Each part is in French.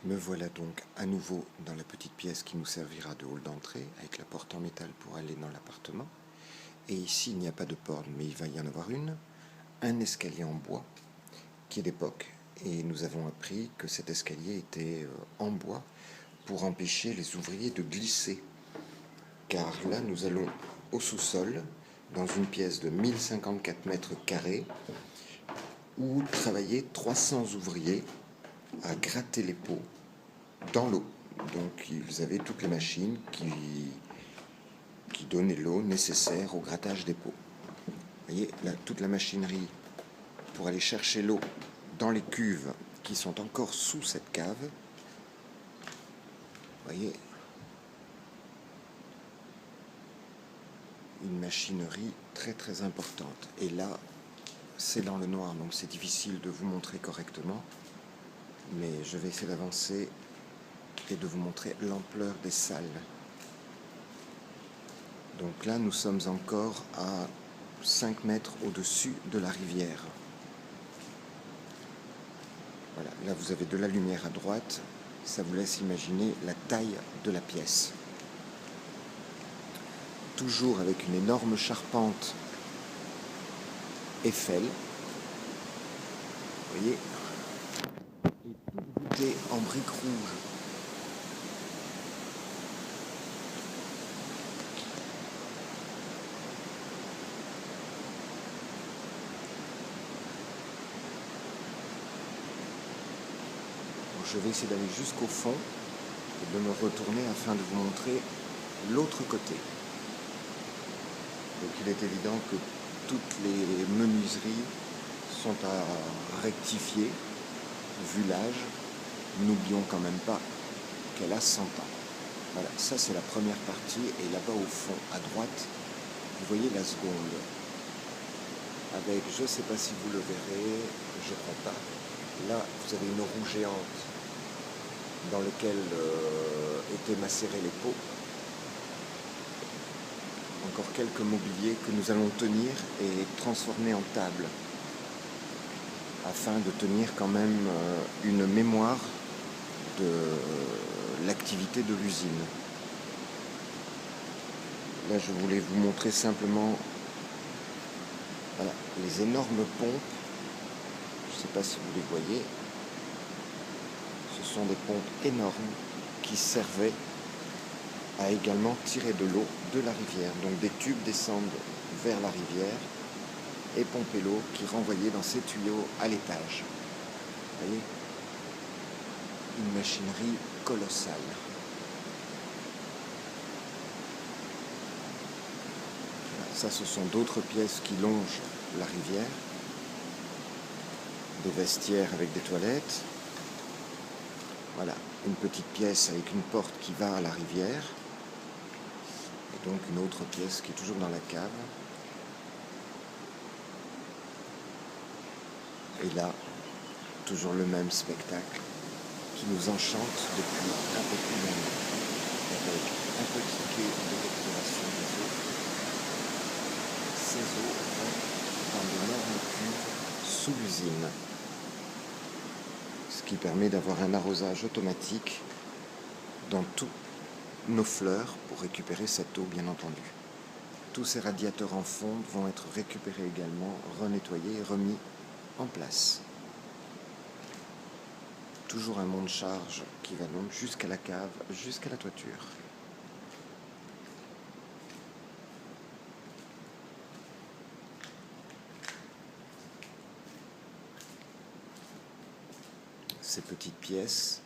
Me voilà donc à nouveau dans la petite pièce qui nous servira de hall d'entrée, avec la porte en métal pour aller dans l'appartement. Et ici, il n'y a pas de porte, mais il va y en avoir une, un escalier en bois qui est d'époque. Et nous avons appris que cet escalier était en bois pour empêcher les ouvriers de glisser. Car là, nous allons au sous-sol, dans une pièce de 1054 mètres carrés, où travaillaient 300 ouvriers à gratter les pots dans l'eau. Donc ils avaient toutes les machines qui donnaient l'eau nécessaire au grattage des pots. Vous voyez, là, toute la machinerie pour aller chercher l'eau dans les cuves qui sont encore sous cette cave. Vous voyez, une machinerie très très importante. Et là, c'est dans le noir, donc c'est difficile de vous montrer correctement. Mais je vais essayer d'avancer et de vous montrer l'ampleur des salles. Donc là, nous sommes encore à 5 mètres au-dessus de la rivière. Voilà, là vous avez de la lumière à droite, ça vous laisse imaginer la taille de la pièce. Toujours avec une énorme charpente Eiffel, vous voyez, et tout voûté en briques rouges. Je vais essayer d'aller jusqu'au fond et de me retourner afin de vous montrer l'autre côté. Donc il est évident que toutes les menuiseries sont à rectifier, vu l'âge. N'oublions quand même pas qu'elle a 100 ans. Voilà, ça c'est la première partie, et là-bas au fond, à droite, vous voyez la seconde. Avec, je ne sais pas si vous le verrez, je ne crois pas, là vous avez une roue géante dans laquelle étaient macérés les pots. Encore quelques mobiliers que nous allons tenir et transformer en table, afin de tenir quand même une mémoire de l'activité de l'usine. Là, je voulais vous montrer simplement, voilà, les énormes pompes. Je ne sais pas si vous les voyez. Ce sont des pompes énormes qui servaient à également tirer de l'eau de la rivière. Donc des tubes descendent vers la rivière et pomper l'eau qui renvoyait dans ces tuyaux à l'étage. Vous voyez, une machinerie colossale. Ça, ce sont d'autres pièces qui longent la rivière. Des vestiaires avec des toilettes. Voilà, une petite pièce avec une porte qui va à la rivière. Et donc une autre pièce qui est toujours dans la cave. Et là, toujours le même spectacle qui nous enchante depuis un peu plus longtemps. Avec un petit quai de récupération des eaux. Ces eaux vont dans d'énormes cuves sous l'usine. Ce qui permet d'avoir un arrosage automatique dans tous nos fleurs pour récupérer cette eau, bien entendu. Tous ces radiateurs en fonte vont être récupérés également, renettoyés et remis en place. Toujours un monte-charge qui va donc jusqu'à la cave, jusqu'à la toiture. Ces petites pièces,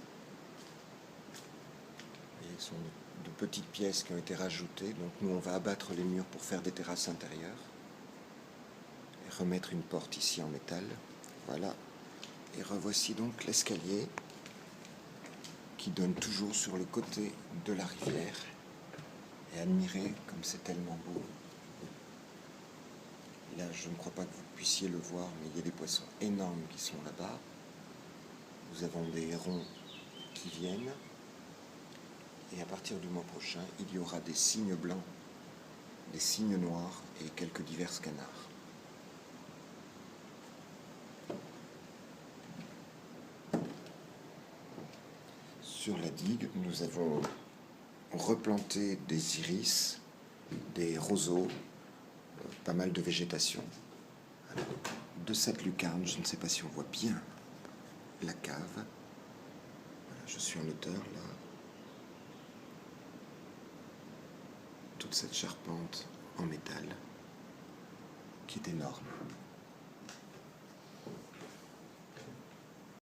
ce sont de petites pièces qui ont été rajoutées. Donc nous, on va abattre les murs pour faire des terrasses intérieures et remettre une porte ici en métal. Voilà. Et revoici donc l'escalier qui donne toujours sur le côté de la rivière. Et admirez comme c'est tellement beau. Et là, je ne crois pas que vous puissiez le voir, mais il y a des poissons énormes qui sont là-bas. Nous avons des hérons qui viennent. Et à partir du mois prochain, il y aura des cygnes blancs, des cygnes noirs et quelques divers canards. Sur la digue, nous avons replanté des iris, des roseaux, pas mal de végétation. Alors, de cette lucarne, je ne sais pas si on voit bien la cave. Voilà, je suis en hauteur là. Toute cette charpente en métal qui est énorme.